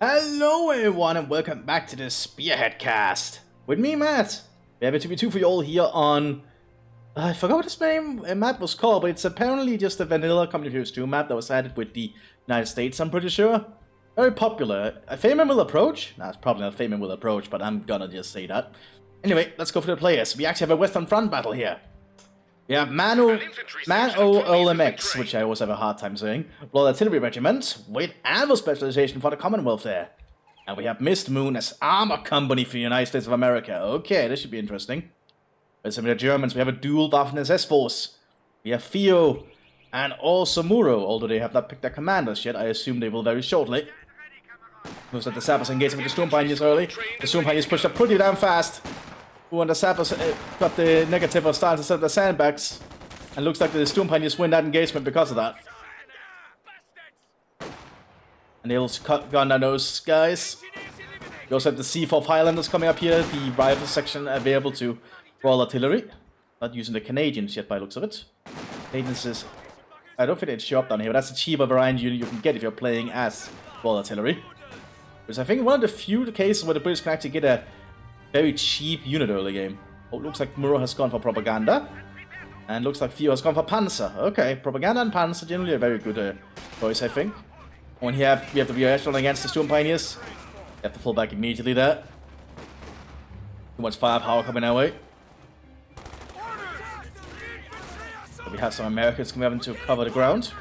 Hello everyone and welcome back to the Spearhead cast. With me, Matt. We have a 2v2 for you all here on... I forgot what this map was called, but it's apparently just a vanilla Company of Heroes 2 map that was added with the United States, I'm pretty sure. Very popular. A Fame and Will approach? Nah, it's probably not a Fame and Will approach, but I'm gonna just say that. Anyway, let's go for the players. We actually have a Western Front battle here. We have Man-O-L-M-X, which I always have a hard time saying. Blood Artillery Regiment, with ammo specialization for the Commonwealth there. And we have Mist Moon as Armor Company for the United States of America. Okay, this should be interesting. With some of the Germans, we have a dual Waffen SS force. We have Theo and also Muro, although they have not picked their commanders yet. I assume they will very shortly. Looks like the Sappers engaged with the Storm Pioneers early. The Storm Pioneers pushed up pretty damn fast. When the Sappers got the negative of starting to set up the sandbags. And looks like the Storm Pioneers win that engagement because of that. And they'll cut gun on those guys. We also have the C4 Highlanders coming up here. The rifle section available to Royal Artillery. Not using the Canadians yet by the looks of it. Canadians is... I don't think they'd show up down here, but that's a cheaper variant unit you can get if you're playing as Royal Artillery. Because I think one of the few cases where the British can actually get a very cheap unit early game. Oh, looks like Muro has gone for Propaganda. And looks like Theo has gone for Panzer. Okay, Propaganda and Panzer generally a very good choice, I think. When we have the rear echelon against the Storm Pioneers. You have to pull back immediately there. Too much firepower coming our way. But we have some Americans coming up to cover the ground.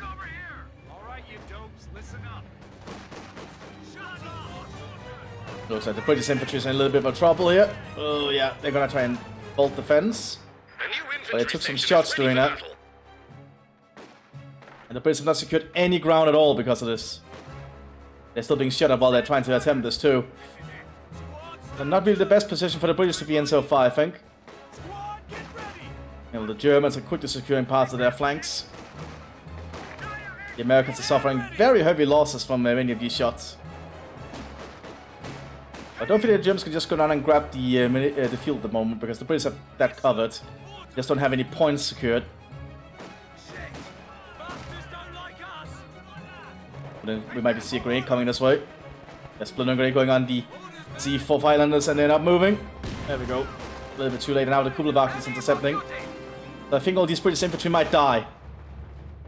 Looks like the British infantry is in a little bit of trouble here. Oh yeah, they're gonna try and bolt the fence. But they took some shots doing that. And the British have not secured any ground at all because of this. They're still being shot at while they're trying to attempt this too. So not really the best position for the British to be in so far, I think. You know, the Germans are quickly securing parts of their flanks. The Americans are suffering very heavy losses from many of these shots. I don't think the Germans can just go down and grab the field at the moment because the British have that covered. Just don't have any points secured. But then we might see a grenade coming this way. There's Splinter Grenade going on the C4 Highlanders and they're not moving. There we go. A little bit too late and now the Kubelwagen is intercepting. So I think all these British infantry might die.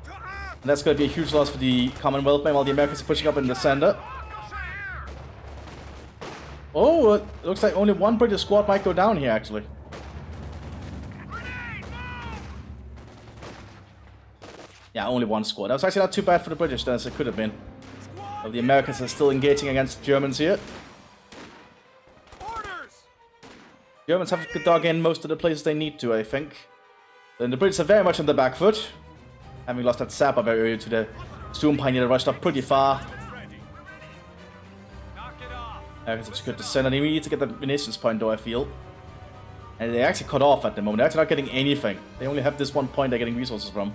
And that's going to be a huge loss for the Commonwealth while the Americans are pushing up in the center. Oh, it looks like only one British squad might go down here, actually. Yeah, only one squad. That was actually not too bad for the British as it could have been. But the Americans are still engaging against Germans here. Germans have dug in most of the places they need to, I think. Then the British are very much on the back foot. Having lost that sapper very early to the Storm Pioneer that rushed up pretty far. Americans have secured the center. They need to get the munitions point though, I feel. And they're actually cut off at the moment. They're actually not getting anything. They only have this one point they're getting resources from.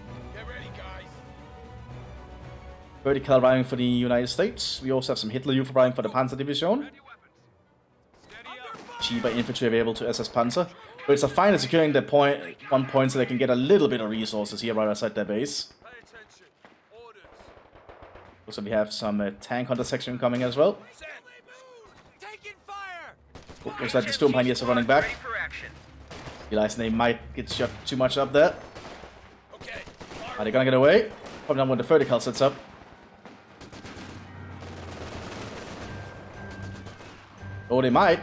Vertical arriving for the United States. We also have some Hitler Youth arriving for the Panzer Division. Cheaper infantry available to SS Panzer. But it's a fine at securing the one point so they can get a little bit of resources here right outside their base. Also we have some tank hunter section coming as well. Looks like the Storm Pioneers are running back. Realizing they might get shot too much up there. Are they gonna get away? Probably not when the vertical sets up. Oh, they might.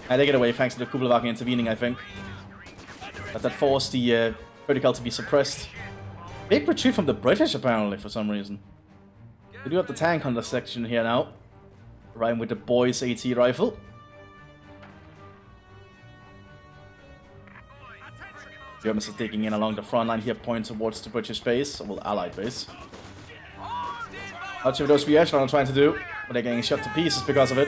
And they get away thanks to the Kubelwagen intervening, I think. But that forced the vertical to be suppressed. Big retreat from the British, apparently, for some reason. We do have the tank hunter section here now. Riding with the Boys AT rifle. Germans are digging in along the front line here, pointing towards the British base, or well, Allied base. Not sure what those rear echelon are trying to do, but they're getting shot to pieces because of it.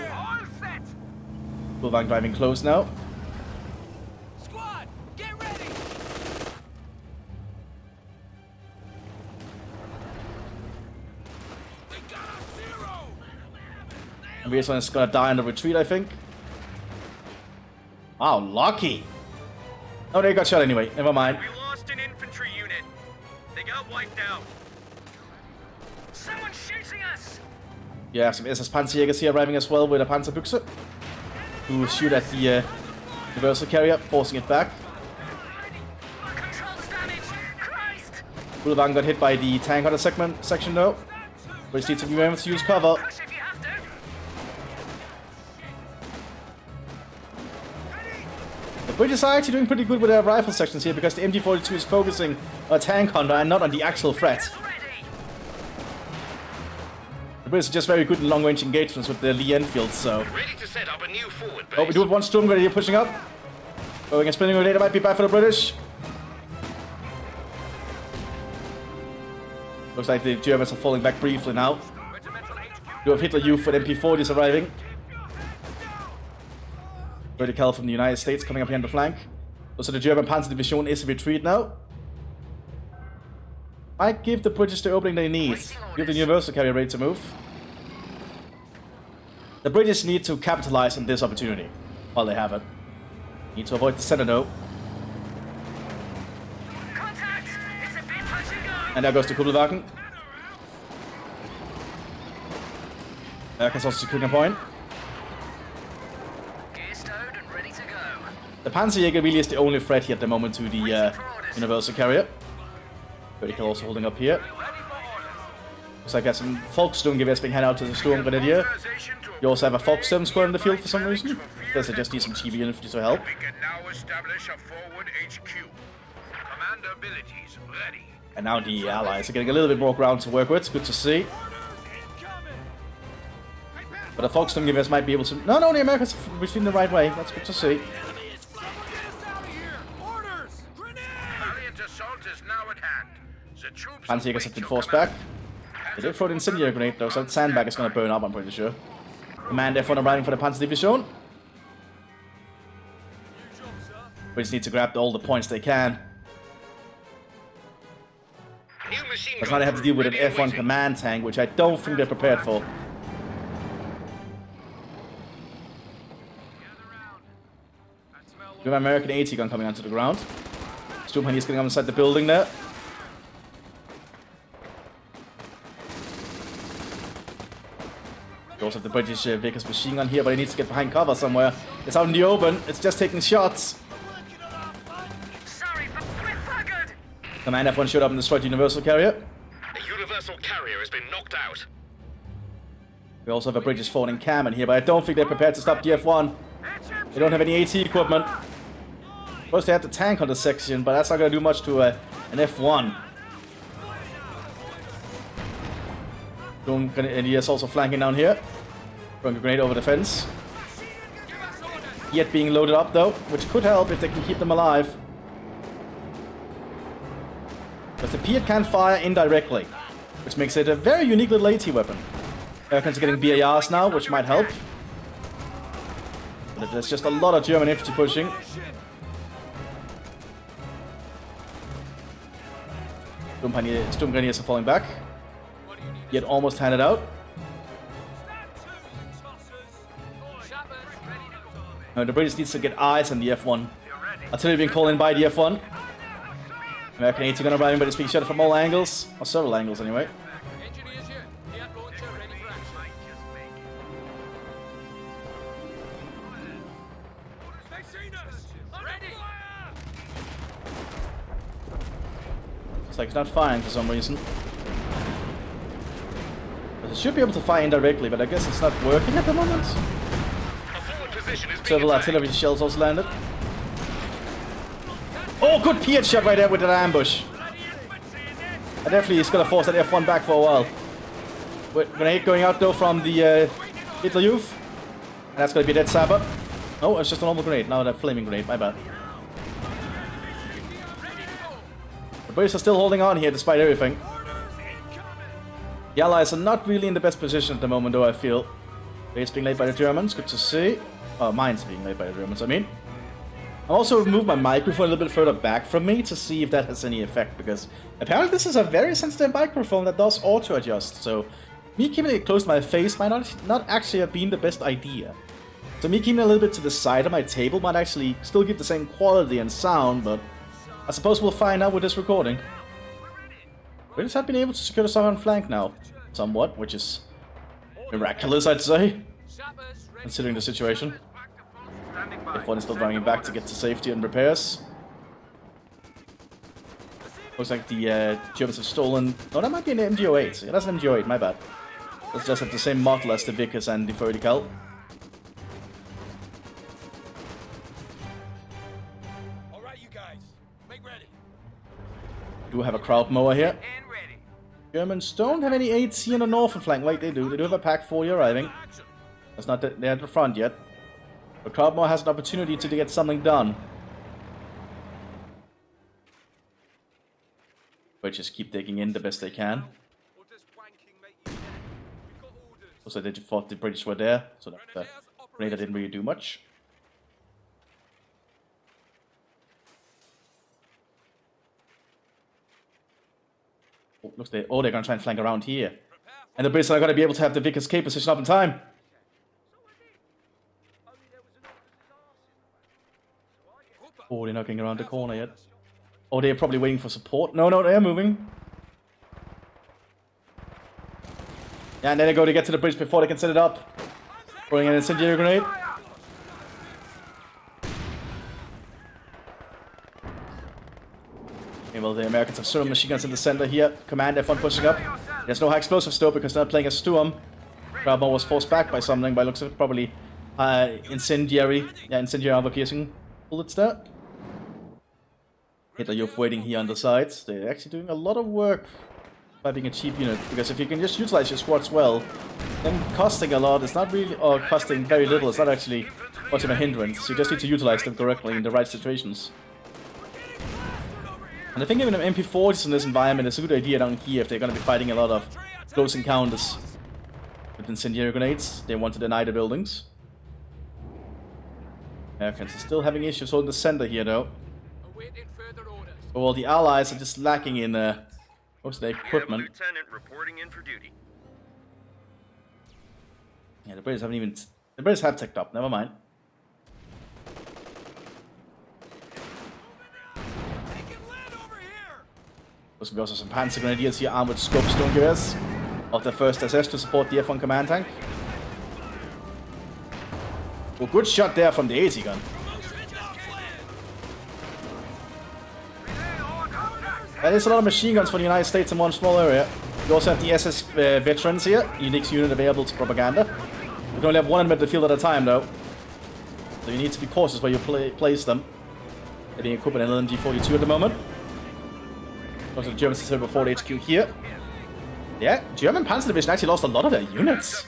Kubelwagen driving close now. Squad, get ready. And rear echelon is gonna die in the retreat, I think. Wow, lucky. Oh, they got shot anyway. Never mind. We lost an infantry unit. They got wiped out. Someone's chasing us. You have some SS Panzerjägers here arriving as well with a Panzerbüchse, who shoot at the universal carrier, forcing it back. Boulevard got hit by the tank hunter section though. British need to remember to use cover. The British are actually doing pretty good with their rifle sections here because the MG42 is focusing on a tank hunter and not on the actual threat. The British are just very good in long-range engagements with the Lee Enfields, so... Ready to set up a new forward base. Oh, we do have one Storm Grenadier pushing up. Going and spinning later might be bad for the British. Looks like the Germans are falling back briefly now. You have Hitler Youth with MP40s arriving. Vertical from the United States coming up here on the flank. Also the German Panzer Division is in retreat now. Might give the British the opening they need. Give the universal carrier ready to move. The British need to capitalize on this opportunity while they have it. Need to avoid the center though. And there goes the Kugelwagen. Americans also securing a point. The Panzerjäger really is the only threat here at the moment to the universal carrier. Vertical also holding up here. Looks like there's some Volkssturmgewehrs being handed out to the Sturm Grenadier. You also have a Volkssturm squad in the field for some reason. Because they just need some TB infantry to help. We can now establish a forward HQ. Commander abilities ready. And now the Allies are getting a little bit more ground to work with. It's good to see. But the Volkssturmgewehrs might be able to... No, the Americans are retreating the right way. That's good to see. Panzerjägers have been forced back. They did throw the incendiary grenade though, so that sandbag is going to burn up, I'm pretty sure. Command F1 arriving for the Panzer Division. We just need to grab all the points they can. Because now they have to deal with an F1 command tank, which I don't think they're prepared for. We have an American AT gun coming onto the ground. Sturmhandy is getting up inside the building there. We also have the British Vickers machine gun here, but it needs to get behind cover somewhere. It's out in the open. It's just taking shots. Command F1 showed up and destroyed the universal carrier. The universal carrier has been knocked out. We also have a British falling cannon here, but I don't think they're prepared to stop the F1. They don't have any AT equipment. First they have the tank hunter section, but that's not going to do much to an F1. And he is also flanking down here. Throwing a grenade over the fence. Yet being loaded up though, which could help if they can keep them alive. Because the Piet can fire indirectly, which makes it a very unique little AT weapon. Americans are getting BARs now, which might help. But there's just a lot of German infantry pushing. Sturmgrenadiers are falling back. Yet almost handed out. Now the British needs to get eyes on the F1. Artillery being called in by the F1. American AT gun arriving, but it's being shot from all angles. Or several angles anyway. Looks like it's not firing for some reason. It should be able to fire indirectly, but I guess it's not working at the moment. Several artillery shells also landed. Oh, good Piet shot right there with that ambush. I definitely is going to force that F1 back for a while. With grenade going out though from the Hitler Youth. And that's going to be a dead sabber. No, it's just a normal grenade. Now that flaming grenade, my bad. The British are still holding on here despite everything. The Allies are not really in the best position at the moment though, I feel. It's being laid by the Germans, good to see. Mine's being laid by the Germans, I mean. I'll also remove my microphone a little bit further back from me to see if that has any effect, because apparently this is a very sensitive microphone that does auto-adjust, so me keeping it close to my face might not actually have been the best idea. So me keeping it a little bit to the side of my table might actually still give the same quality and sound, but I suppose we'll find out with this recording. British have been able to secure the southern flank now, somewhat, which is Miraculous, I'd say, Sappers ready. considering the situation. Standing by. F1 is still driving back to get to safety and repairs. Looks like the Germans have stolen... No, that might be an MG08. Yeah, that's an MG08, my bad. Let's just have the same model as the Vickers and the Vertical. All right, you guys, make ready. Do have a crowd mower here. And ready. Germans don't have any 8C on the northern flank like they do. They do have a Pack 4 arriving. Action. That's not they're at the front yet. But Crowdmore has an opportunity to get something done. But just keep digging in the best they can. Or does wanking make you dead? We've got orders. Also, they thought the British were there, so that grenade didn't really do much. Oh, looks like they're gonna try and flank around here. And the Brits are gonna be able to have the Vickers K position up in time. Oh, they're not getting around the corner yet. Oh, they're probably waiting for support. No, they're moving. Yeah, and then they go to get to the bridge before they can set it up. Throwing an incendiary grenade. Okay, well, the Americans have several machine guns in the center here. Command F1 pushing up. There's no high explosives still because they're not playing a Storm. Crowdmore was forced back by something by looks of it. Probably incendiary. Yeah, incendiary armor piercing bullets there. Hitler Youth waiting here on the sides. They're actually doing a lot of work by being a cheap unit, because if you can just utilize your squads well, then costing a lot is not really, or costing very little is not actually much of a hindrance. You just need to utilize them correctly in the right situations. And I think even MP40s in this environment is a good idea down here if they're going to be fighting a lot of close encounters with incendiary grenades. They want to deny the buildings. Americans are still having issues holding the center here though. Awaiting further orders. Well, the Allies are just lacking in most of the equipment. Lieutenant reporting in for duty. Yeah, the British haven't even... The British have ticked up, never mind. Taking land over here. There's also some Panzer Grenadiers here armed with scope stone gears of the 1st SS to support the F1 command tank. Well, good shot there from the AC gun. That is a lot of machine guns for the United States in one small area. You also have the SS veterans here, unique unit available to propaganda. You can only have one in the field at a time though. So you need to be cautious where you place them. They're being equipped with an LMG-42 at the moment. Also the Germans still before the HQ here. Yeah, German Panzer Division actually lost a lot of their units.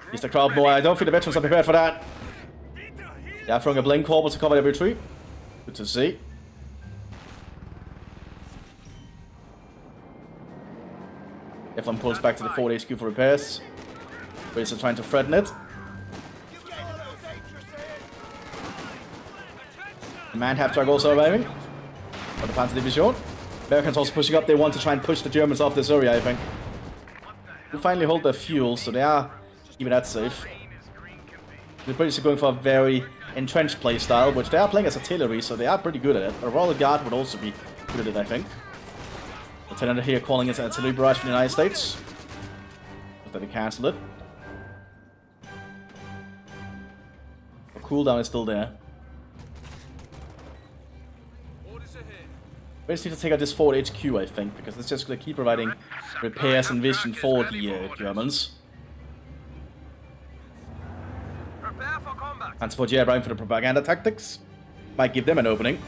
Here's the crowd more. I don't think the veterans are prepared for that. They are throwing a blink corps to cover their retreat. Good to see. F1 pulls back to the Ford HQ for repairs. British are trying to threaten it. The man-half truck also arriving. For the Panzer Division. Americans also pushing up. They want to try and push the Germans off this area, I think. Who finally hold their fuel, so they are even that safe. The British are going for a very entrenched playstyle, which they are playing as artillery, so they are pretty good at it. But a Royal Guard would also be good at it, I think. Lieutenant here calling it an artillery barrage for the United States. But then they cancel it. The cooldown is still there. Orders ahead. We just need to take out this Ford HQ, I think, because it's just going to keep providing repairs and vision for the Germans. Prepare for combat. And for Brian for the propaganda tactics. Might give them an opening.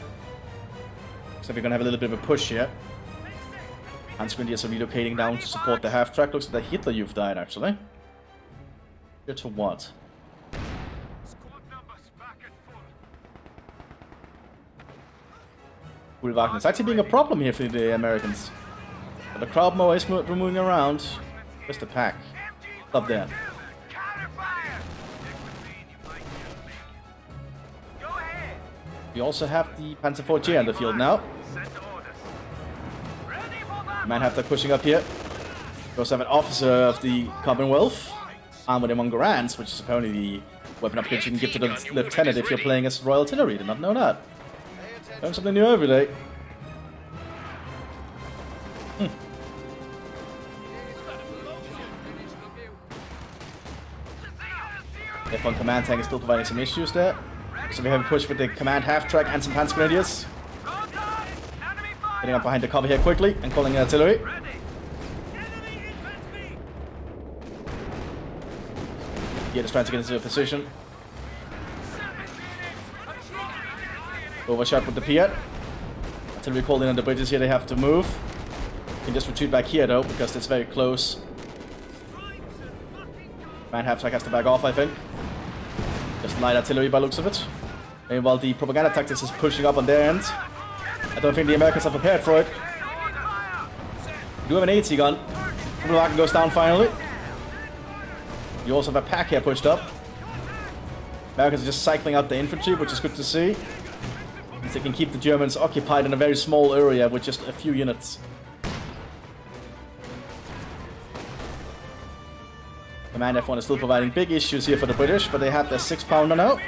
So we're going to have a little bit of a push here. Hans Grenadiers are relocating down to support the half-track. Looks like the Hitler Youth died, actually. Here to what? Squad numbers back at full. Cool Wagner. It's actually being a problem here for the Americans. But the crowd mower is moving around. Where's the pack? Up there. Go ahead. We also have the Panzer IV in the field now. Send orders. Ready for that. Man-half pushing up here. We also have an officer of the Commonwealth. Armed with among Garants, which is apparently the weapon upgrade you can give to the lieutenant if you're playing as Royal Artillery. Did not know that. Learn something new every day. F1 command tank is still providing some issues there. So we have a push with the command half-track and some panzer grenadiers. Getting up behind the cover here quickly and calling in artillery. Here is trying to get into a position. Overshot with the Piat. Artillery called in on the bridges here, they have to move. You can just retreat back here though, because it's very close. Command half-track has to back off, I think. Just light artillery by looks of it. Meanwhile, the propaganda tactics is pushing up on their end. I don't think the Americans are prepared for it. We do have an 80 gun. Wagen goes down finally. You also have a pack here pushed up. Americans are just cycling out the infantry, which is good to see. They can keep the Germans occupied in a very small area with just a few units. Command F1 is still providing big issues here for the British, but they have their 6-pounder now.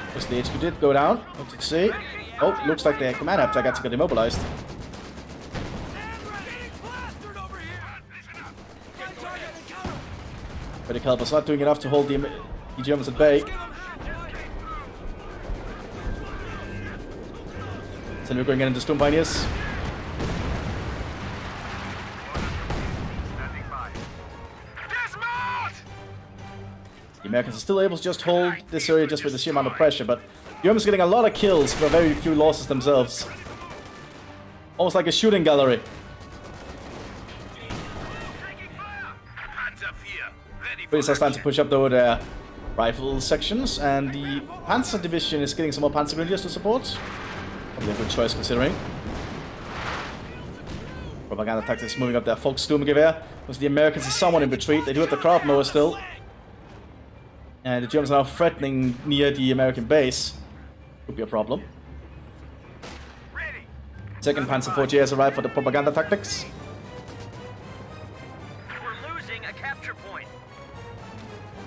Because the HQ did go down. What did you see? Oh, looks like the command half-track actually got immobilized. But the Calipers not doing enough to hold the Germans at bay. So we're going into Storm Pioneers. The Americans are still able to just hold this area just with the sheer amount of pressure, but the Germans are getting a lot of kills for very few losses themselves. Almost like a shooting gallery. British are starting to push up though their rifle sections, and the Panzer Division is getting some more Panzer Grenadiers to support. Probably a good choice considering. Propaganda tactics moving up their Volkssturmgewehr, because the Americans are somewhat in retreat. They do have the crowd mower still. And the Germans are now threatening near the American base. Could be a problem. Second Panzer IV has arrived for the propaganda tactics. We're losing a capture point.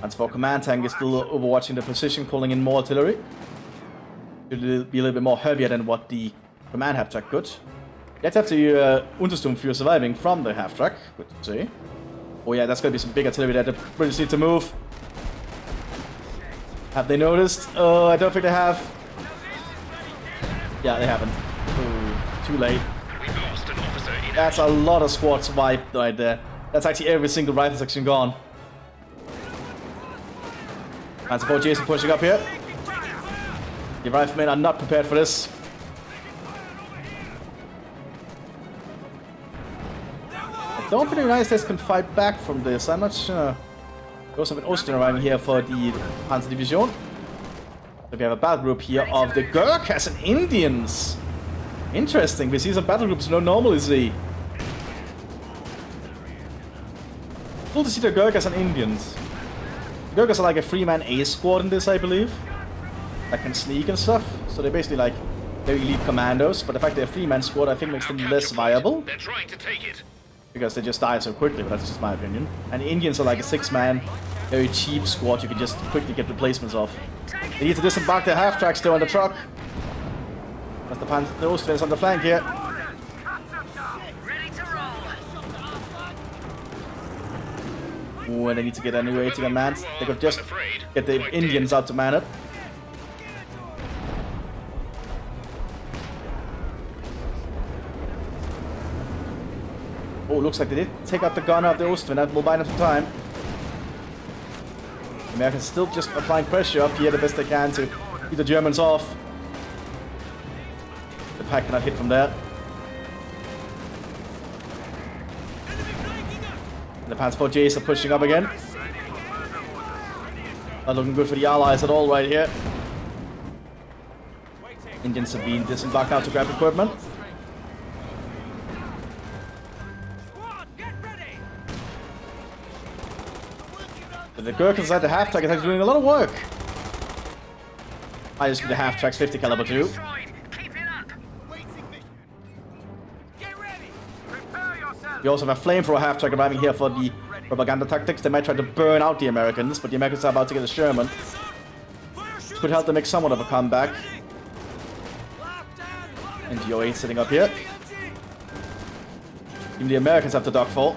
Panzer IV command tank is still overwatching the position, calling in more artillery. It'll be a little bit more heavier than what the command half-track could. Let's have the Untersturmführer surviving from the half-track. Good to see. Oh yeah, that's going to be some big artillery that the British need to move. Have they noticed? I don't think they have. Yeah, they haven't. Ooh, too late. That's a lot of squads wiped right there. That's actually every single rifle section gone. Panzer IV Jason pushing up here. The riflemen are not prepared for this. I don't think the United States can fight back from this. I'm not sure. We also have an Osten arriving here for the Panzer Division. So we have a battle group here of the Gurkhas and Indians. Interesting. We see some battle groups we don't normally see. Cool to see the Gurkhas and Indians. The Gurkhas are like a 3-man A squad in this, I believe. That can sneak and stuff. So they're basically like very elite commandos. But the fact they're a 3-man squad, I think makes them less viable. They're trying to take it. Because they just die so quickly, but that's just my opinion. And Indians are like a 6-man, very cheap squad you can just quickly get replacements of. They need to disembark their half-tracks still on the truck. That's the Austrians on the flank here. Ready to roll. Ooh, and they need to get a new 80 gun manned. They could just get the Indians out to man it. Oh, looks like they did take out the gunner of the Austrian. That will buy them some time. The Americans still just applying pressure up here the best they can to keep the Germans off. The pack cannot hit from there. And the Panzer IV Js are pushing up again. Not looking good for the Allies at all right here. Indians have been disembarked out to grab equipment. But the Gurkhas inside the half-track is actually doing a lot of work. I just be the half-tracks 50 caliber too. We also have a flamethrower half-track arriving here for the propaganda tactics. They might try to burn out the Americans, but the Americans are about to get a Sherman. This could help them make somewhat of a comeback. And GO8 sitting up here. Even the Americans have to dogfall.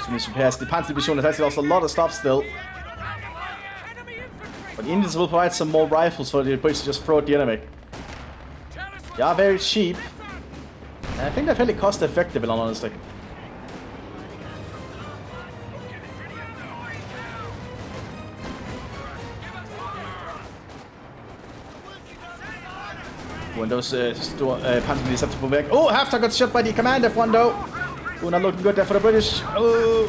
These repairs. The Panzer Division has actually lost a lot of stuff still. But the Indians will provide some more rifles for the British to just throw at the enemy. They are very cheap. And I think they're fairly cost effective, in all honesty. When those Panzer Divisions have to pull back. Oh, Half-Track got shot by the commander front though. Oh, not looking good there for the British. Oh,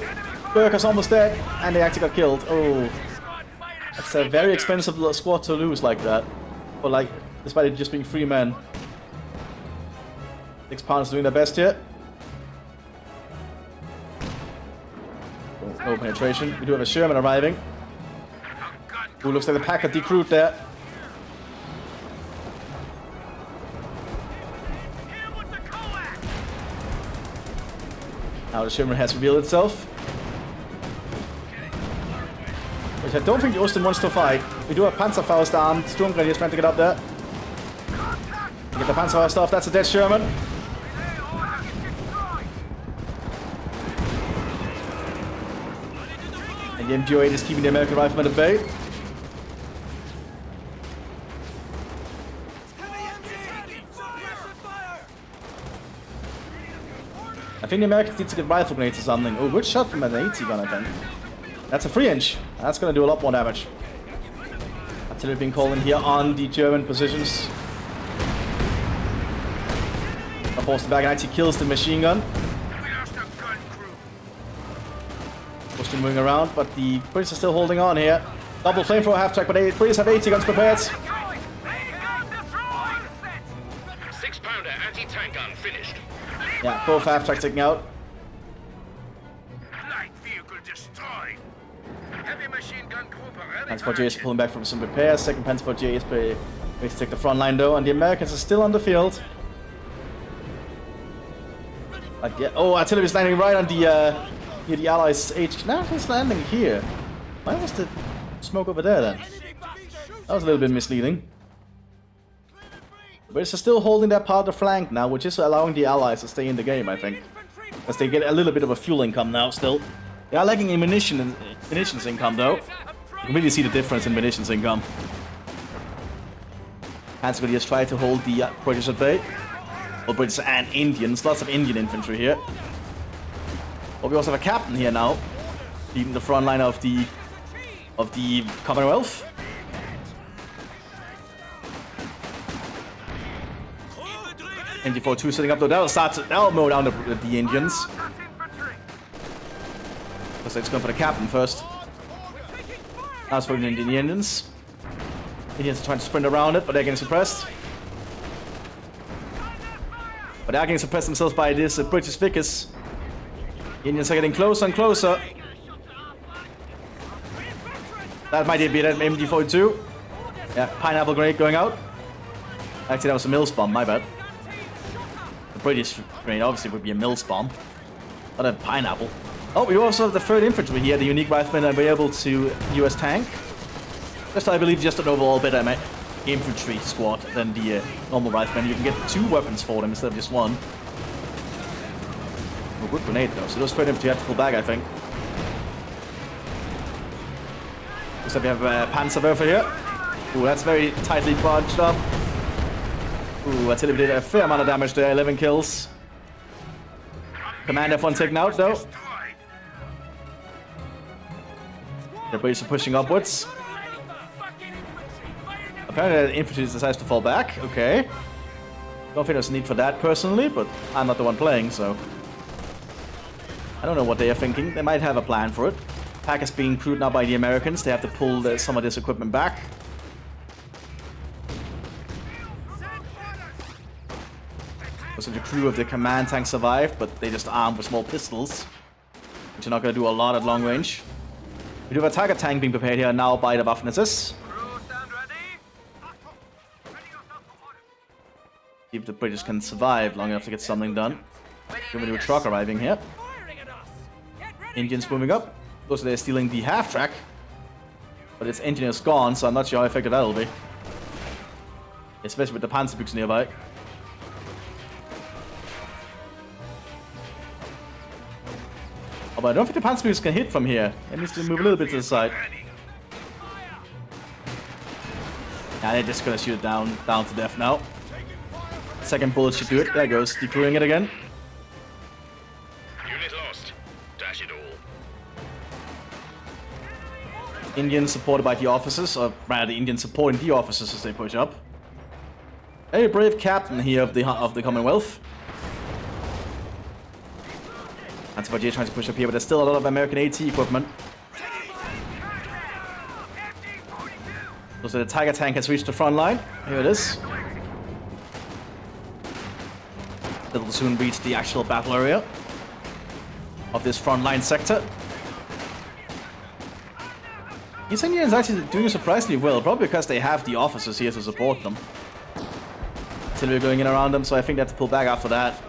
Burker's almost dead. And they actually got killed. Oh. That's a very expensive squad to lose like that. But like, despite it just being 3 men. 6 pounds doing their best here. Oh, no penetration. We do have a Sherman arriving. Who looks like the Packer decrewed there. Now the Sherman has revealed itself. Which I don't think the Osten wants to fight. We do have Panzerfaust armed. Sturmgrenadiers trying to get up there. Get the Panzerfaust off. That's a dead Sherman. And the MG08 is keeping the American riflemen at bay. I think the Americans need to get rifle grenades or something. Oh, good shot from an 80 gun, I think. That's a 3-inch. That's gonna do a lot more damage. Artillery being called in here on the German positions. Of course, the back actually kills the machine gun. Still moving around, but the British are still holding on here. Double flamethrower half-track, but the British have 80 guns prepared. 6-pounder anti-tank gun finished. Yeah, both half-tracks taken out. Light vehicle destroyed. Heavy machine gun group ready. Panzer J is pulling back from some repairs. Second Panzer J is ready to take the front line though, and the Americans are still on the field. Like, yeah. Oh, artillery is landing right on the here the Allies' HQ. Now it's landing here. Why was the smoke over there then? That was a little bit misleading. The British are still holding that part of the flank now, which is allowing the Allies to stay in the game, I think. As they get a little bit of a fuel income now still. They are lacking in munitions income though. You can really see the difference in munitions income. Panzer Grenadiers try to hold the British at bay. Well, British and Indians. Lots of Indian infantry here. But we also have a captain here now, leading the front line of the Commonwealth. NG42 setting up though. That'll mow down the Indians. Because it's going for the captain first. Now it's for the Indians. Indians are trying to sprint around it, but they're getting suppressed. But they're getting suppressed themselves by this British Vickers. The Indians are getting closer and closer. That might be that MG42. Yeah, pineapple grenade going out. Actually, that was a Mills bomb, my bad. The British grenade obviously would be a Mills bomb. Not a pineapple. Oh, we also have the 3rd Infantry here, the unique riflemen, and be able to US tank. Just, I believe, just an overall better infantry squad than the normal riflemen. You can get 2 weapons for them instead of just 1. Oh, good grenade though, so those 3rd Infantry have to pull back, I think. Looks like we have a Panzerwerfer here. Ooh, that's very tightly bunched up. Ooh, artillery did a fair amount of damage there, 11 kills. Command F1 taken out though. The British are pushing upwards. Apparently the infantry decides to fall back, okay. Don't think there's a need for that personally, but I'm not the one playing, so... I don't know what they are thinking. They might have a plan for it. Pack is being crewed now by the Americans. They have to pull some of this equipment back. So the crew of the command tank survived, but they just armed with small pistols, which are not going to do a lot at long range. We do have a Tiger tank being prepared here now by the Mthis. See if the British can survive long enough to get something done. Give me a truck arriving here. Indians moving up. Looks like they're stealing the half-track. But its engine is gone, so I'm not sure how effective that'll be. Especially with the Panzerbüchse nearby. Oh, but I don't think the Panzerbeams can hit from here. It needs to move a little bit to the side. Yeah, they're just gonna shoot it down to death now. Second bullet should do it. There goes, decrewing it again. Unit lost. Dash it all. Indians supported by the officers, or rather the Indians supporting the officers as they push up. A brave captain here of the Commonwealth. Anti-J trying to push up here, but there's still a lot of American AT equipment. So the Tiger tank has reached the front line. Here it is. It will soon reach the actual battle area of this front line sector. These Indians actually doing surprisingly well, probably because they have the officers here to support them. Artillery going in around them, so I think they have to pull back after that.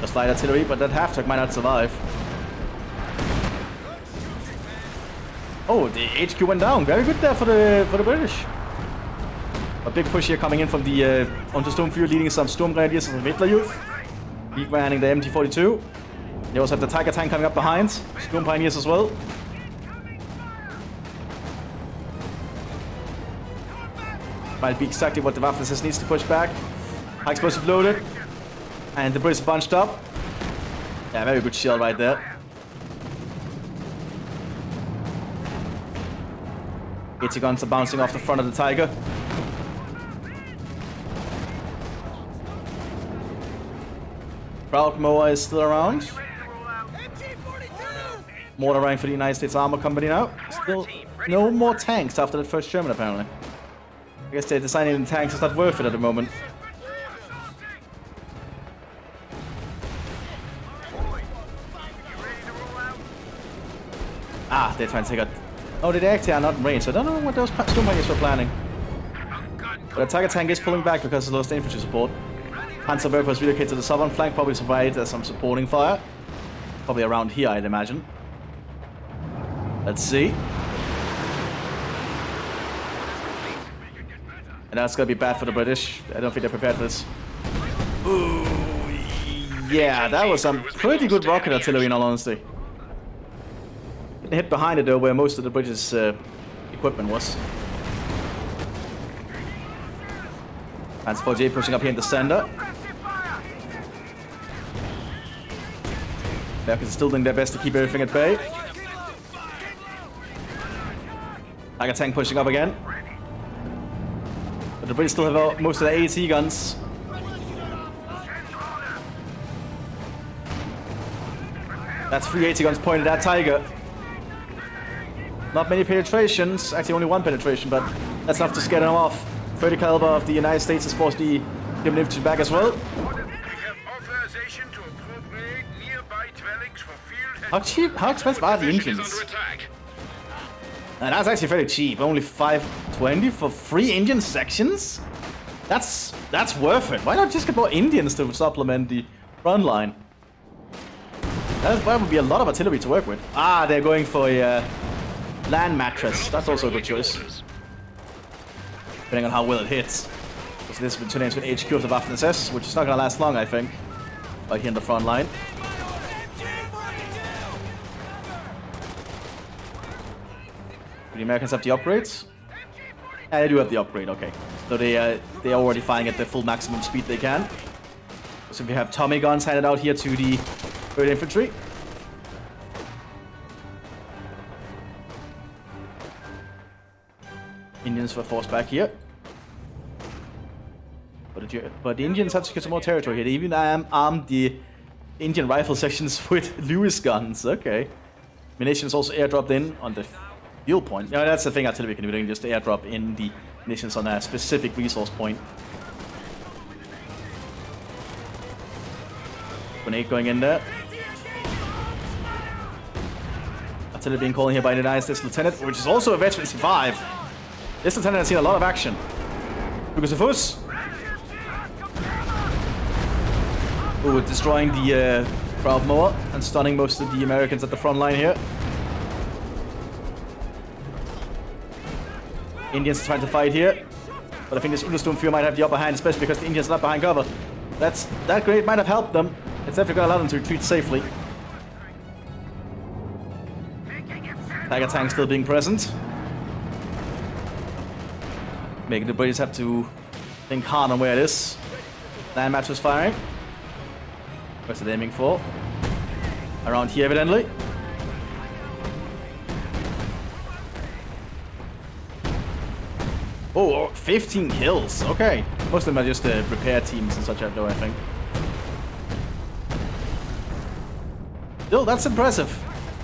Just light artillery, but that half-track might not survive. Oh, the HQ went down. Very good there for the British. A big push here coming in from the onto Stormfield, leading some Storm Grenadiers and Hitler Youth. League manning the MT-42. They also have the Tiger tank coming up behind. Storm Pioneers as well. Might be exactly what the Mthis needs to push back. High explosive loaded. And the British bunched up. Yeah, very good shield right there. 80 guns are bouncing off the front of the Tiger. Proudmower is still around. Mortar rank for the United States Armor Company now. Still no more tanks after the first Sherman apparently. I guess they're deciding the tanks is not worth it at the moment. Ah, they're trying to take out... Oh, they actually are not in range, so I don't know what those Storm Pioneers were planning. But the Tiger tank is pulling back because of lost infantry support. Panzerwerfer has relocated to the southern flank, probably to provide some supporting fire. Probably around here, I'd imagine. Let's see. And that's gonna be bad for the British. I don't think they're prepared for this. Ooh, yeah, that was some pretty good rocket artillery in all honesty. It hit behind it though, where most of the British equipment was. And J pushing up here in the center. Americans still doing their best to keep everything at bay. Tiger tank pushing up again. But the British still have most of the AEC guns. That's 380 guns pointed at Tiger. Not many penetrations, actually only one penetration, but that's enough to scare them off. 30 caliber of the United States has forced the German infantry back as well. How cheap? How expensive are the Indians? And that's actually very cheap. Only 520 for 3 Indian sections. That's worth it. Why not just get more Indians to supplement the front line? That would be a lot of artillery to work with. Ah, they're going for a land mattress. That's also a good choice. Depending on how well it hits. So this will turn into an HQ of the Waffen-SS, which is not going to last long, I think. Right here in the front line. Do the Americans have the upgrades? Yeah, they do have the upgrade, okay. So they're already firing at the full maximum speed they can. So we have Tommy guns handed out here to the 3rd Infantry. Indians were forced back here. But the Indians have to get some more territory here. They even armed the Indian rifle sections with Lewis guns. Okay. Munitions also airdropped in on the fuel point. Yeah, that's the thing artillery can do. They can just airdrop in the munitions on a specific resource point. Grenade going in there. Artillery being called here by the United States Lieutenant, which is also a veteran 5. This lieutenant has seen a lot of action. Because of us. Ooh, destroying the Proudmower and stunning most of the Americans at the front line here. Indians trying to fight here. But I think this Understone Fury might have the upper hand, especially because the Indians are not behind cover. That grenade might have helped them. It's definitely going to allow them to retreat safely. Tiger tank still being present. Making the British have to think hard on where it is. Land matches firing. Where's it aiming for? Around here, evidently. Oh, 15 kills. Okay. Most of them are just repair teams and such, though, I think. Still, that's impressive.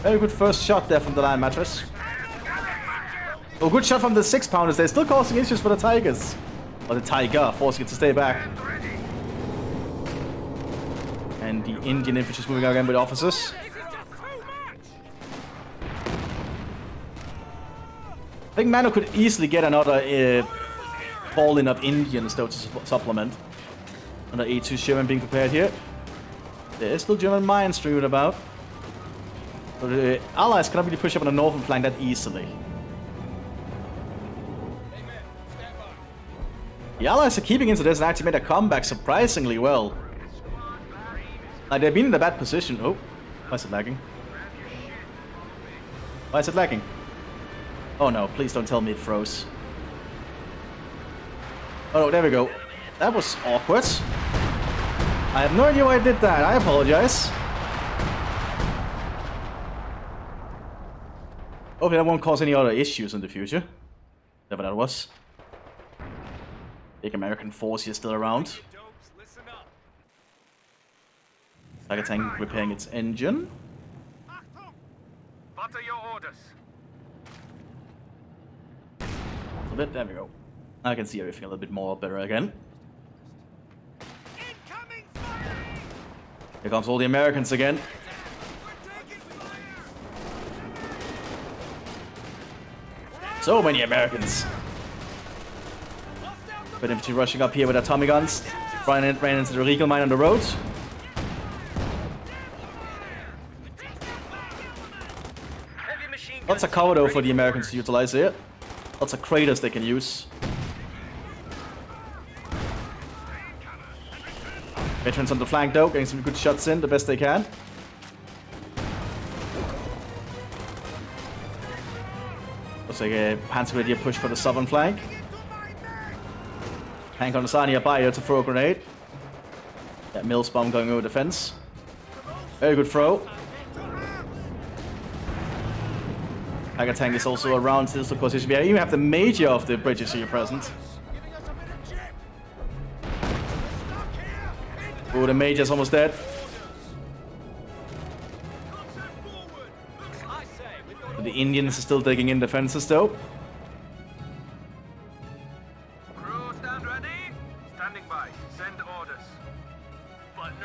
Very good first shot there from the land mattress. Oh, good shot from the 6-pounders. They're still causing issues for the Tigers. Or the Tiger, forcing it to stay back. And the Indian infantry is moving out again with officers. I think Mano could easily get another fall in of Indians, though, to supplement. Another A2 Sherman being prepared here. There is still German mines streaming about. But the Allies cannot really push up on the northern flank that easily. The Allies are keeping into this and actually made a comeback surprisingly well. Like, they've been in a bad position. Oh, why is it lagging? Why is it lagging? Oh no, please don't tell me it froze. Oh, there we go. That was awkward. I have no idea why I did that. I apologize. Hopefully that won't cause any other issues in the future. Whatever that was. Big American force here still around. Tiger tank repairing its engine. Butter your orders. A little bit, there we go. I can see everything a little bit more better again. Here comes all the Americans again. So many Americans. But infantry rushing up here with atomic guns. Ran into the Regal mine on the road. Lots of cover though for the Americans to utilize here. Lots of craters they can use. Veterans on the flank though, getting some good shots in the best they can. Looks like a Panzer Grenadier push for the southern flank. Tank on the side nearby here to throw a grenade. That Mills bomb going over the fence. Very good throw. Tiger tank is also around this position. We even have the major of the British here present. Oh, the major's almost dead. But the Indians are still digging in the fences though. Crew stand ready. Standing by. Send orders.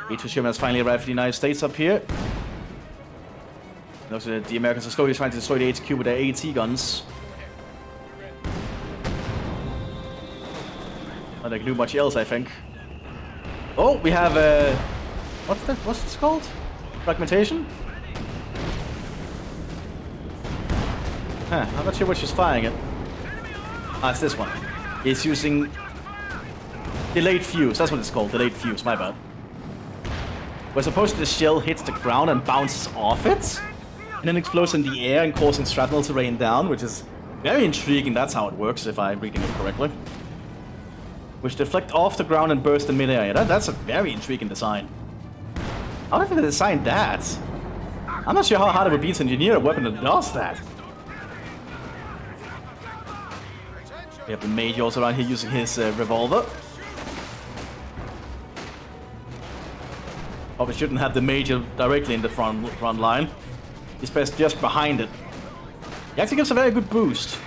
A2 Sherman has finally arrived in the United States up here. And also the Americans are slowly trying to destroy the HQ with their AT guns. Not they can do much else, I think. Oh, we have what's this called? Fragmentation? Huh, I'm not sure which is firing it. Ah, it's this one. It's using delayed fuse, that's what it's called, delayed fuse, my bad. Where supposedly the shell hits the ground and bounces off it, and then explodes in the air and causing shrapnel to rain down, which is very intriguing, that's how it works, if I'm reading it correctly. Which deflect off the ground and burst in mid-air. That's a very intriguing design. How did they design that? I'm not sure how hard it would be to engineer a weapon that does that. We have the Major also around here using his revolver. Probably shouldn't have the Major directly in the front line. He's best just behind it. He actually gives a very good boost.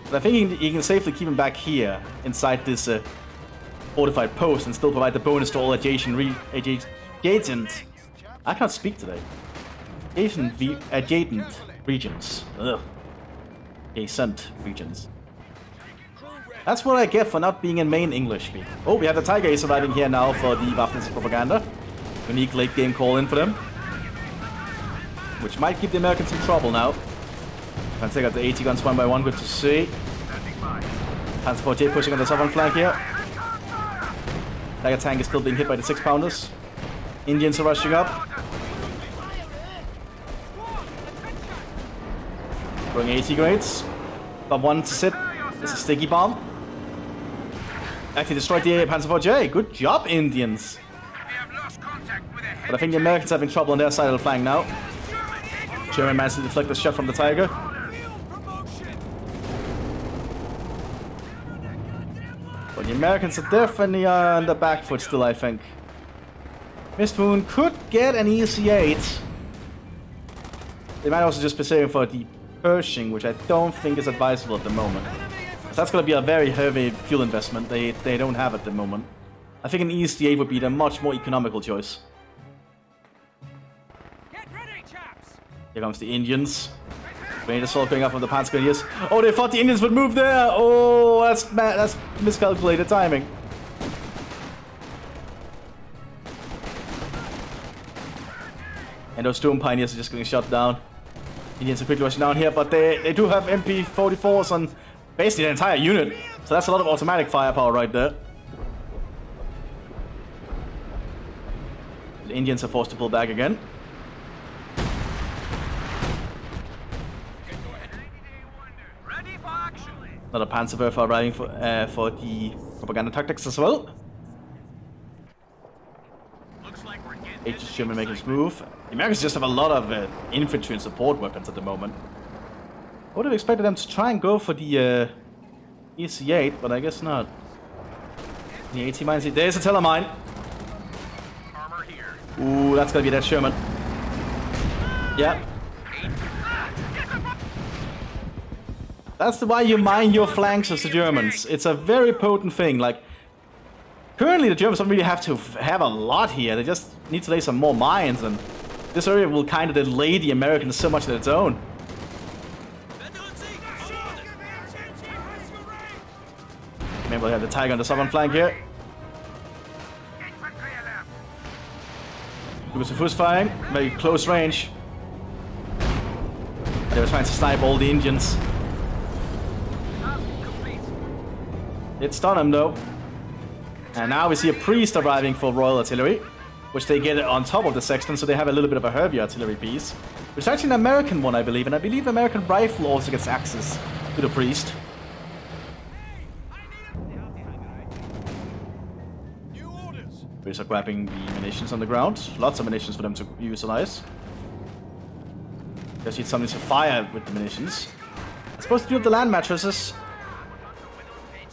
But I think you can safely keep him back here, inside this fortified post, and still provide the bonus to all adjacent I can't speak today. Adjacent regions. Ugh. Adjacent regions. That's what I get for not being in main English speak. Oh, we have the Tiger Ace arriving here now for the Waffen's propaganda. Unique late game call in for them. Which might keep the Americans in trouble now. Can take out the AT guns one by one, good to see. Panzer IV pushing on the southern flank here. Tiger tank is still being hit by the 6-pounders. Indians are rushing up. Going 80 grades. Got one to sit. It's a sticky bomb. Actually destroyed the Panzer IV. Good job, Indians. But I think the Americans have in trouble on their side of the flank now. German managed to deflect a shot from the Tiger. But the Americans are definitely on the back foot still, I think. Mist Moon could get an easy 8. They might also just be saving for the Pershing, which I don't think is advisable at the moment. That's going to be a very heavy fuel investment they don't have at the moment. I think an easy 8 would be the much more economical choice. Here comes the Indians. Grenade assault going up from the Panzer Grenadiers. Oh, they thought the Indians would move there! Oh, that's miscalculated timing. And those Storm Pioneers are just getting shot down. Indians are quickly rushing down here, but they do have MP44s on basically the entire unit. So that's a lot of automatic firepower right there. The Indians are forced to pull back again. Another Panzerwerfer arriving for the propaganda tactics as well. Aegis German making his move. The Americans just have a lot of infantry and support weapons at the moment. I would have expected them to try and go for the EC8, but I guess not. The AT mines. There's a Telemine. Ooh, that's gonna be that Sherman. Yeah. That's why you mine your flanks as the Germans. It's a very potent thing. Like, currently the Germans don't really have to have a lot here. They just need to lay some more mines, and this area will kind of delay the Americans so much on its own. Maybe we'll have the Tiger on the southern flank here. Lucas Mthis firing, very close range. They were trying to snipe all the Indians. It stunned him though. And now we see a priest arriving for Royal Artillery, which they get on top of the Sexton, so they have a little bit of a heavy artillery piece. Which is actually an American one, I believe, and I believe American Rifle also gets access to the priest. Priests are grabbing the munitions on the ground. Lots of munitions for them to utilize. Just need something to fire with the munitions. I suppose to do with the land mattresses,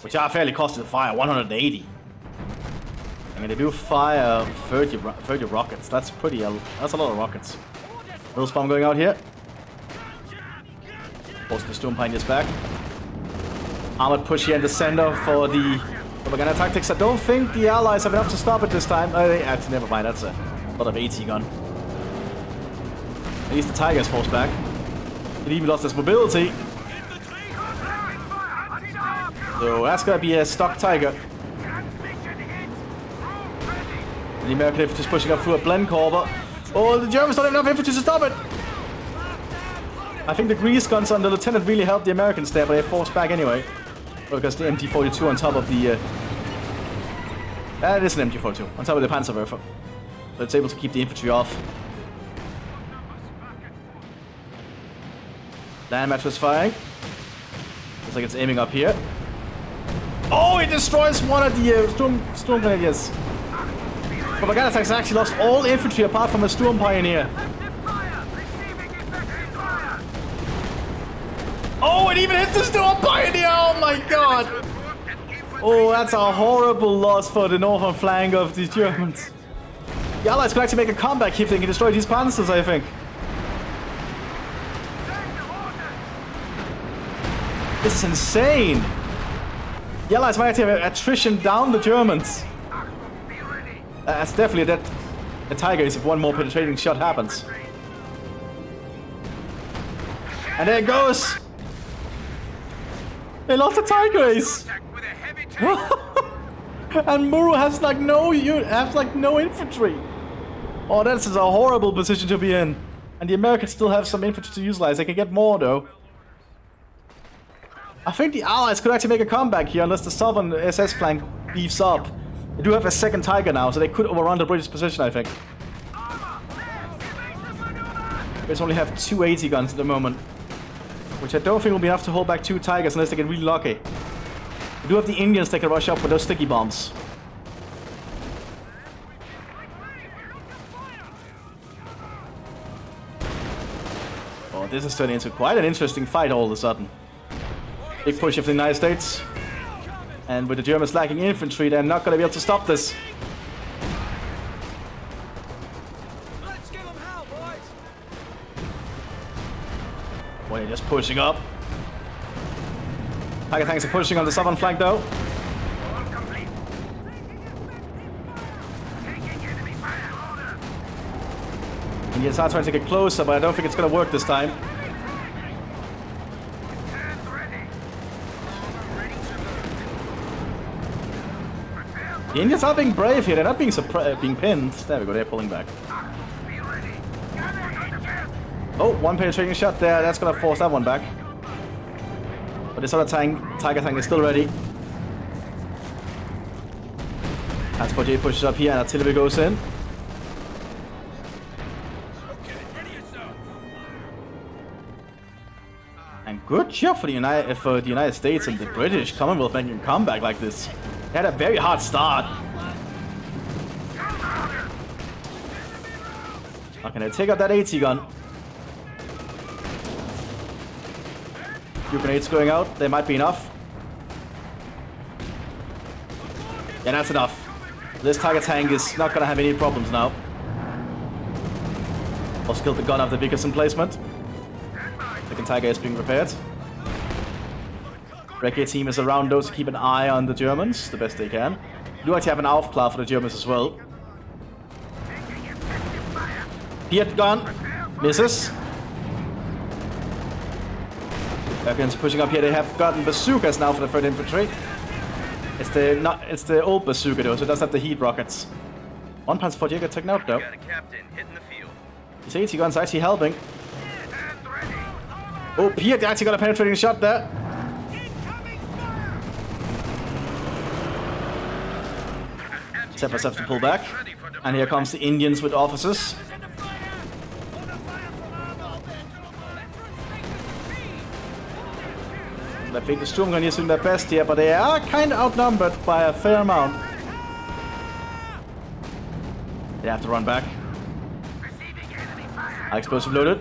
which are fairly costly to fire, 180. I mean, they do fire 30 rockets. That's that's a lot of rockets. Little bomb going out here. Force the Storm Pioneers back. Armored push here in the center for the propaganda tactics. I don't think the Allies have enough to stop it this time. Actually, never mind. That's a lot of AT gun. At least the Tiger's forced back. It even lost its mobility. So that's gonna be a stock Tiger. The American infantry is pushing up through a blend core, but oh, the Germans don't have enough infantry to stop it. I think the grease guns on the lieutenant really helped the Americans there, but they forced back anyway. Because the MT-42 on top of the it is an MT-42 on top of the Panzerwerfer, so it's able to keep the infantry off. Land mattress firing. Looks like it's aiming up here. Oh, it destroys one of the Storm Grenadiers. Propaganda attacks actually lost all infantry apart from a Storm Pioneer. Oh, it even hit the Storm Pioneer! Oh my god! Oh, that's a horrible loss for the northern flank of the Germans. The Allies could actually make a comeback if they can destroy these panzers, I think. This is insane! The Allies might actually have attrition down the Germans. That's definitely that the Tiger is if one more penetrating shot happens. And there it goes! They lost the Tiger Ace! And Muru has like no infantry! Oh, that is a horrible position to be in. And the Americans still have some infantry to utilize. They can get more though. I think the Allies could actually make a comeback here unless the southern SS flank beefs up. They do have a second Tiger now, so they could overrun the British position, I think. They only have 2 80 guns at the moment, which I don't think will be enough to hold back 2 Tigers unless they get really lucky. We do have the Indians that can rush up with those sticky bombs. Oh, this is turning into quite an interesting fight all of a sudden. Big push of the United States. And with the Germans lacking infantry, they're not going to be able to stop this. Let's give them hell, boys. Well, they're just pushing up. Tiger tanks are pushing on the southern flank though. All complete. Taking enemy fire order. Indians are trying to get closer, but I don't think it's going to work this time. Stand ready. Ready to move. The Indians are being brave here. They're not being being pinned. There we go. They're pulling back. Be ready. Gather on the best. Oh, one penetrating shot there. That's going to force that one back. But this other Tiger tank is still ready. Transport J pushes up here and artillery goes in. And good job for the United States and the British Commonwealth making a comeback like this. They had a very hard start. Okay, they take out that 80 gun. Few grenades going out. They might be enough. Yeah, that's enough. This Tiger tank is not going to have any problems now. Also killed the gun of the biggest emplacement. Second Tiger is being repaired. Recce team is around those to keep an eye on the Germans the best they can. We do actually have an Aufklar for the Germans as well. Piet gun. Misses. Americans pushing up here. They have gotten bazookas now for the 3rd Infantry. It's the old bazooka though, so it does have the heat rockets. One Panzer IV got taken out though. Got a captain hitting the field. These 80 guns are actually helping. Oh, Piet actually got a penetrating shot there. Zeppelins have to pull back. And here comes the Indians with officers. I think the Sturmgunners is doing their best here, but they are kind of outnumbered by a fair amount. They have to run back. High explosive loaded.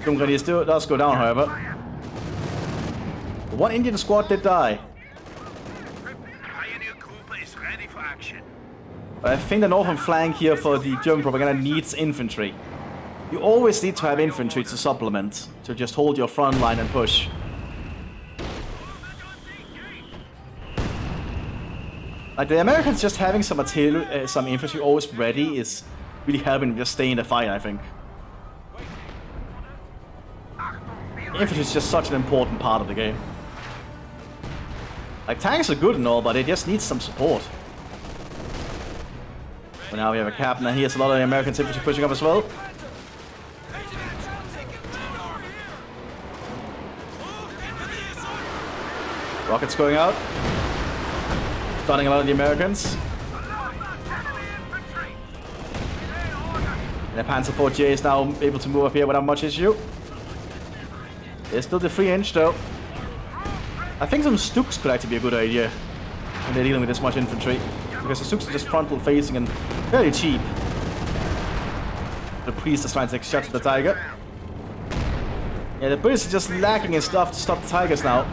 Sturmgunners does go down, however. One Indian squad did die. Pioneer Cooper is ready for action. But I think the northern flank here for the German propaganda needs infantry. You always need to have infantry to supplement, to just hold your front line and push. Like the Americans just having some artillery, some infantry always ready is really helping them just stay in the fight, I think. Infantry is just such an important part of the game. Like tanks are good and all, but it just needs some support. But now we have a captain, and here's a lot of the American infantry pushing up as well. Rockets going out. Stunning a lot of the Americans. And the Panzer IV J is now able to move up here without much issue. There's still the 3-inch though. I think some Stuks could actually be a good idea when they're dealing with this much infantry. Because the Stuks are just frontal facing and very cheap. The priest is trying to take shots at the Tiger. Yeah, the British are just lacking in stuff to stop the Tigers now.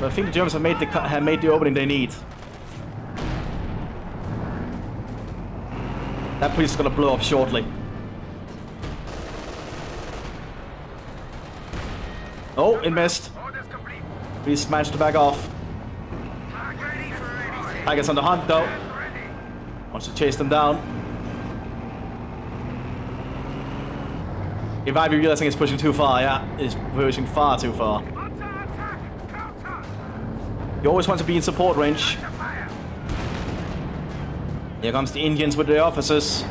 So I think the Germans have made the opening they need. That priest is going to blow up shortly. Oh, it missed. Priest managed to back off. Tigers on the hunt though. Wants to chase them down. He might be realizing he's pushing too far, yeah. He's pushing far too far. You always want to be in support range. Here comes the Indians with their officers.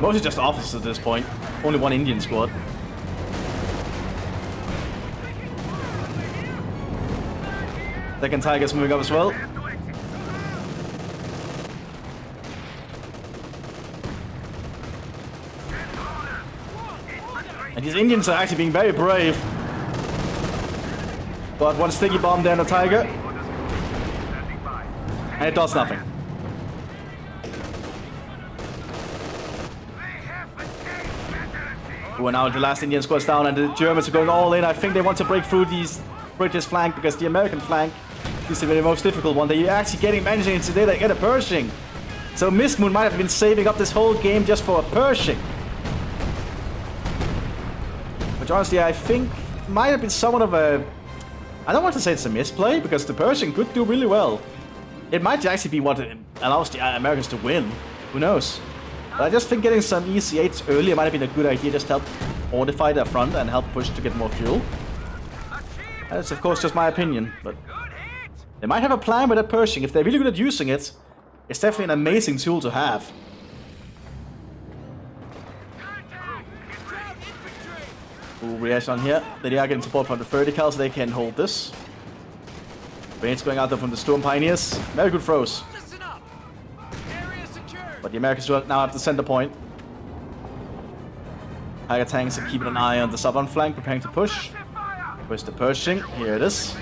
Mostly just officers at this point. Only one Indian squad. Second Tiger's moving up as well. And these Indians are actually being very brave. Got one sticky bomb there on the Tiger. And it does nothing. Well, now the last Indian squad's down and the Germans are going all in. I think they want to break through these British flank because the American flank is the most difficult one. They're actually managing it today. They get a Pershing. So Mistmoon might have been saving up this whole game just for a Pershing. Which honestly I think might have been somewhat of a... I don't want to say it's a misplay because the Pershing could do really well. It might actually be what allows the Americans to win. Who knows? But I just think getting some EC8s earlier might have been a good idea, just to help fortify their front and help push to get more fuel. That's of course just my opinion, but they might have a plan with that Pershing. If they're really good at using it, it's definitely an amazing tool to have. Ooh, reaction on here. They are getting support from the 30 cal, so they can hold this. Grenades going out there from the Storm Pioneers. Very good throws. But the Americans now have the center point. Tiger tanks are keeping an eye on the southern flank, preparing to push. Where's the Pershing? Here it is.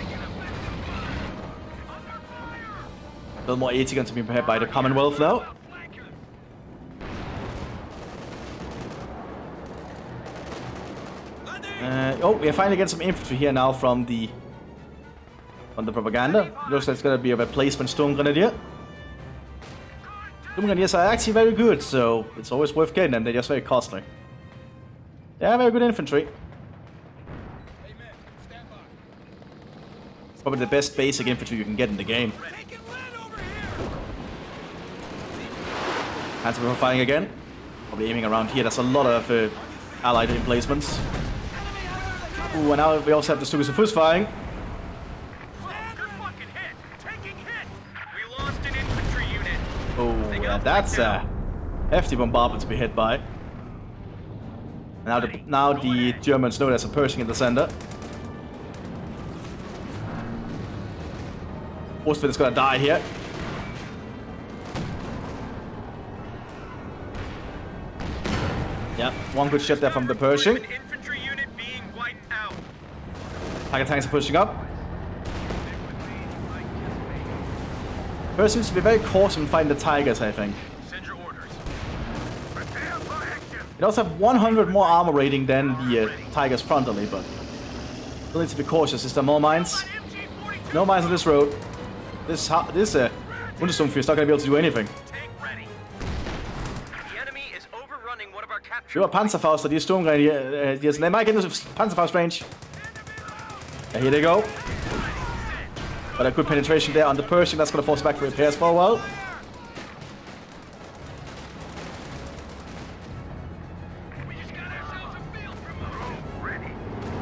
A little more AT guns to be prepared by the Commonwealth now. Oh, we are finally getting some infantry here now from the propaganda. Looks like it's gonna be a replacement Storm Grenadier. Storm Grenadiers are actually very good, so it's always worth getting them. They're just very costly. They are very good infantry. It's probably the best basic infantry you can get in the game. Hands are firing again. Probably aiming around here. There's a lot of allied emplacements. Ooh, and now we also have the Stukas of Fus firing. Oh, yeah, that's a hefty bombardment to be hit by. And now the Germans know there's a Pershing in the center. Ostfeld is gonna die here. Yeah, one good shot there from the Pershing. Tiger tanks are pushing up. Pershing seems to be very cautious in fighting the Tigers, I think. It also have 100 more armor rating than the Tigers frontally, but still needs to be cautious. Is there more mines? No mines on this road. This Wundersturmfear is not going to be able to do anything. You are Panzerfaust, these Storm Grenadiers. They might get into Panzerfaust range. Yeah, here they go. But a good penetration there on the Pershing. That's going to force back for repairs for a while.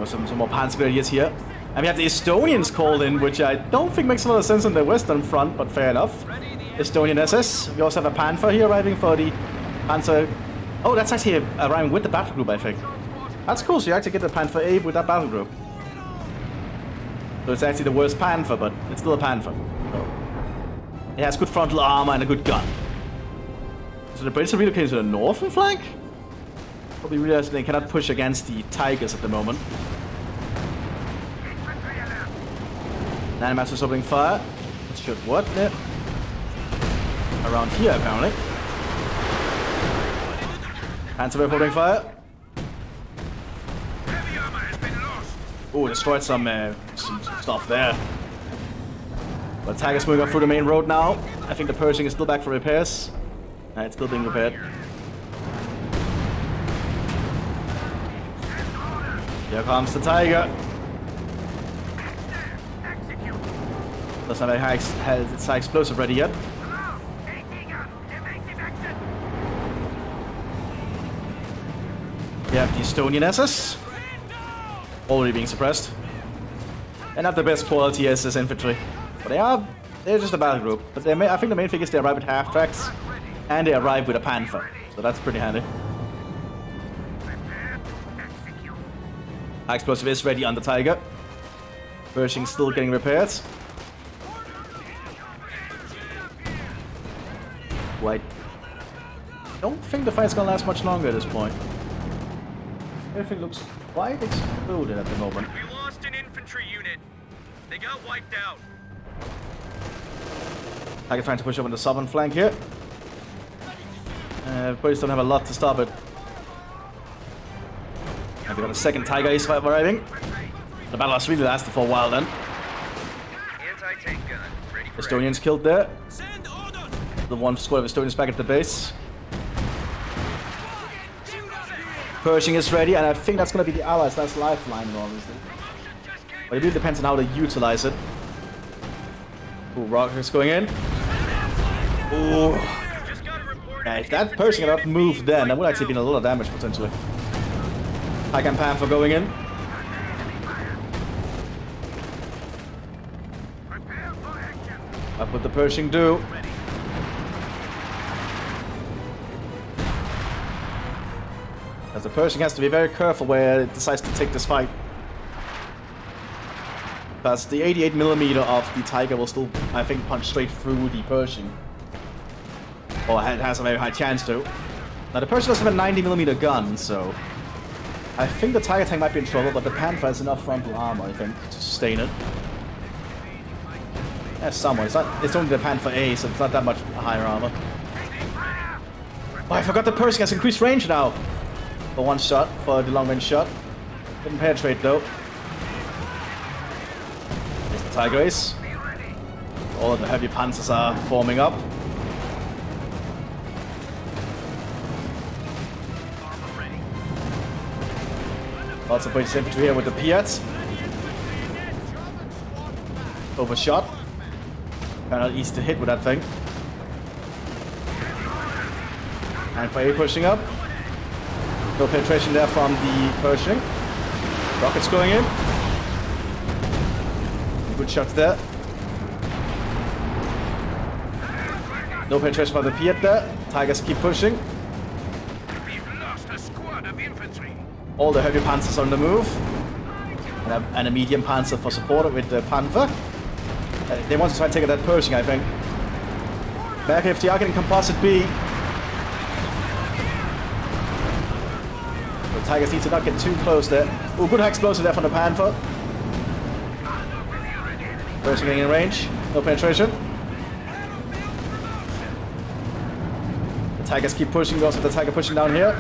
Some more Panzer Grenadiers here. And we have the Estonians called in, which I don't think makes a lot of sense on the western front, but fair enough. Estonian SS. We also have a Panther here arriving for the Panzer... Oh, that's actually arriving with the battle group, I think. That's cool, so you actually get the Panther A with that battle group. So it's actually the worst Panther, but it's still a Panther. So it has good frontal armor and a good gun. So the Brits are relocating to the northern flank? Probably realizing they cannot push against the Tigers at the moment. Nanomaster's opening fire. Let's shoot what? Yeah. Around here, apparently. Panzer opening fire. Oh, destroyed some stuff there. But Tigers moving up through the main road now. I think the Pershing is still back for repairs. It's still being repaired. Here comes the Tiger. Doesn't have its high explosive ready yet. We have the Estonian SS. Already being suppressed. And not the best quality SS infantry. But they're just a battle group. But I think the main thing is they arrive with half tracks. And they arrive with a Panther. So that's pretty handy. High explosive is ready on the Tiger. Pershing still getting repaired. I don't think the fight's gonna last much longer at this point. Everything looks quite exploded at the moment. We lost an infantry unit. They got wiped out. Tiger trying to push up on the southern flank here. Boys don't have a lot to stop it. And we got a second Tiger Ace arriving. The battle has really lasted for a while then. Anti-tank gun. Ready for Estonians killed there. Send orders! The one squad of Estonians back at the base. Pershing is ready, and I think that's going to be the Allies' last lifeline, obviously. But it really depends on how they utilize it. Ooh, rockets going in. Ooh. Yeah, if that Pershing had not moved then, that would actually been a lot of damage potentially. Tiger and Panther going in. What would the Pershing do? As the Pershing has to be very careful where it decides to take this fight. Because the 88mm of the Tiger will still, I think, punch straight through the Pershing. Or it has a very high chance to. Now the Pershing doesn't have a 90mm gun, so I think the Tiger tank might be in trouble, but the Panther has enough frontal armor, I think, to sustain it. Yeah, somewhat. It's only the Panther A, so it's not that much higher armor. Oh, I forgot the Pershing has increased range now. For one shot, for the long range shot. Didn't penetrate though. There's the Tiger Ace. All of the heavy panzers are forming up. Lots of British infantry here with the Piats. Overshot. Kind of easy to hit with that thing. And for A pushing up. No penetration there from the Pershing. Rockets going in. Good shots there. No penetration from the Piat there. Tigers keep pushing. We've lost a squad of infantry. All the heavy panzers on the move. And a medium panzer for support with the Panther. They want to try and take out that Pershing, I think. Back FTR getting composite B. The Tigers need to not get too close there. Oh, good high explosive there from the Panther. Pershing getting in range. No penetration. The Tigers keep pushing. Also the Tiger pushing down here.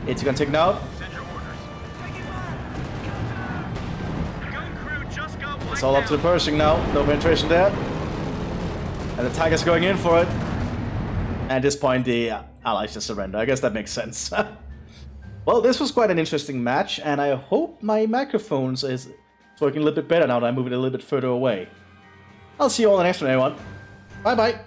It's gonna take it out. It's all up to the Pershing now. No penetration there. And the Tiger's going in for it. And at this point, the Allies just surrender. I guess that makes sense. Well, this was quite an interesting match, and I hope my microphone is working a little bit better now that I move it a little bit further away. I'll see you all in the next one, everyone. Bye-bye.